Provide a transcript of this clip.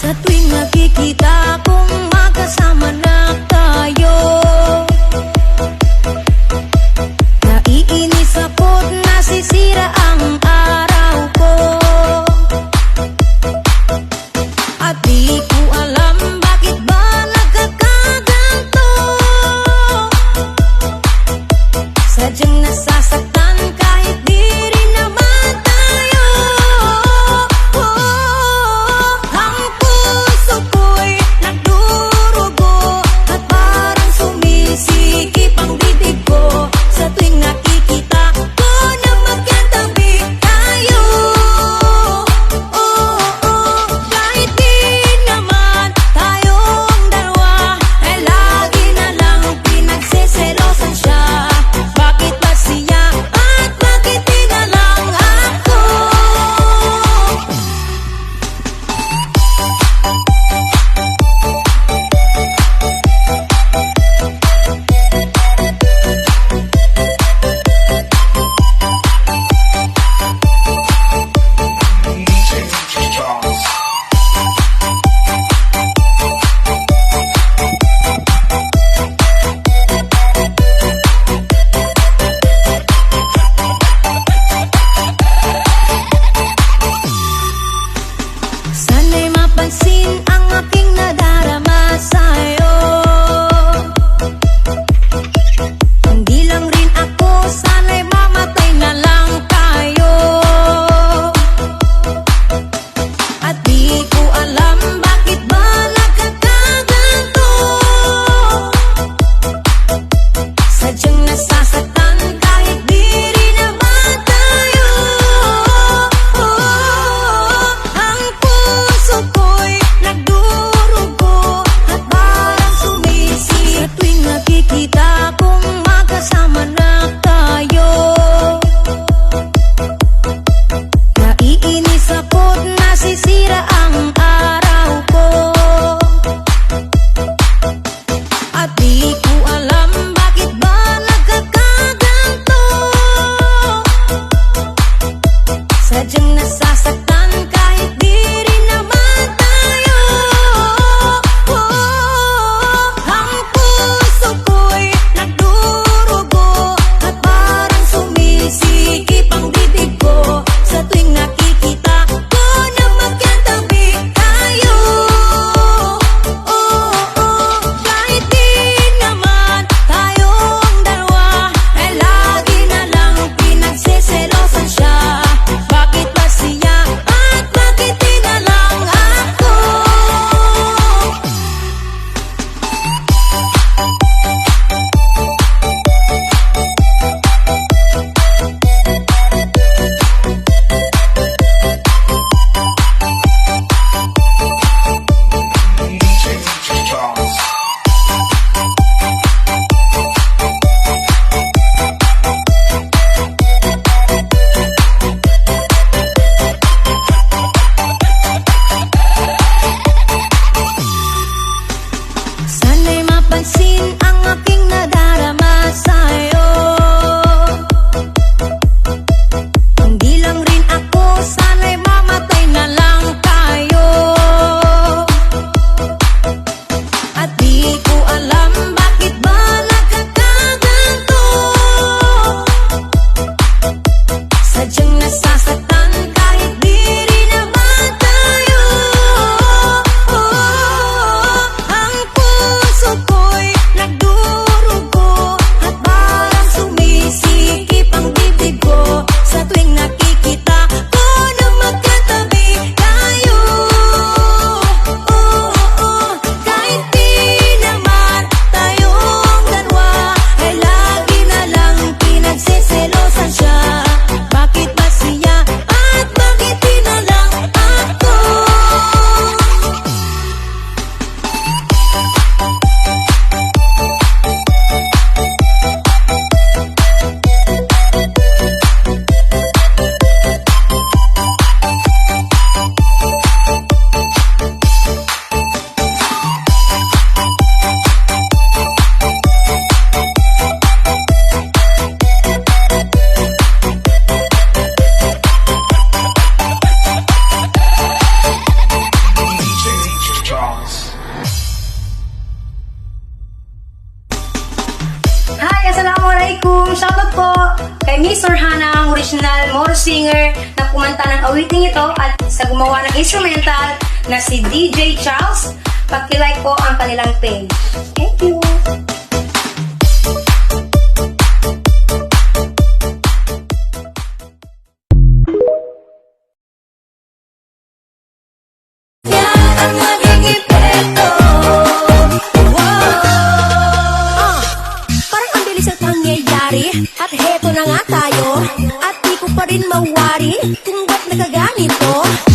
Sa tuwing nakikita kong magkasama na tayo, naiinis ako't nasisira ang araw ko. At di ko alam bakit ba nagkakaganto. Sadyang nasasaktan kahit di rin naman tayo. Ang puso ko'y nagdurugo at parang sumisikip ang bibig ko sa tuwing nakikita ko na magkatabi tayo. Kahit di naman tayong dalawa ay lagi na lang pinagseselosan siya. Bakit ba siya at bakit di na lang ako? Sana'y mapansin ang aking nadarama sa'yo. Hindi lang rin ako, sana'y mamatay na lang tayo. At di ko alam bakit ba nagkakaganto. Sadyang nasasaktan kahit di rin naman tayo. Ang puso ko'y nagdurugo at parang sumisi sa tuwing nakikita kong magkasama na tayo. Naiinis ako't nasisira ang kay Miss Orhana, ang original Moro singer na kumanta ng awiting ito at sa gumawa ng instrumental na si DJ Charles. Pag-like po ang kanilang page. Thank you! Yan ang naging epekto. Parang ang bilis ang pangyayari. At heto na nga tayo. At di ko pa rin mawari kung ba't nakaganito.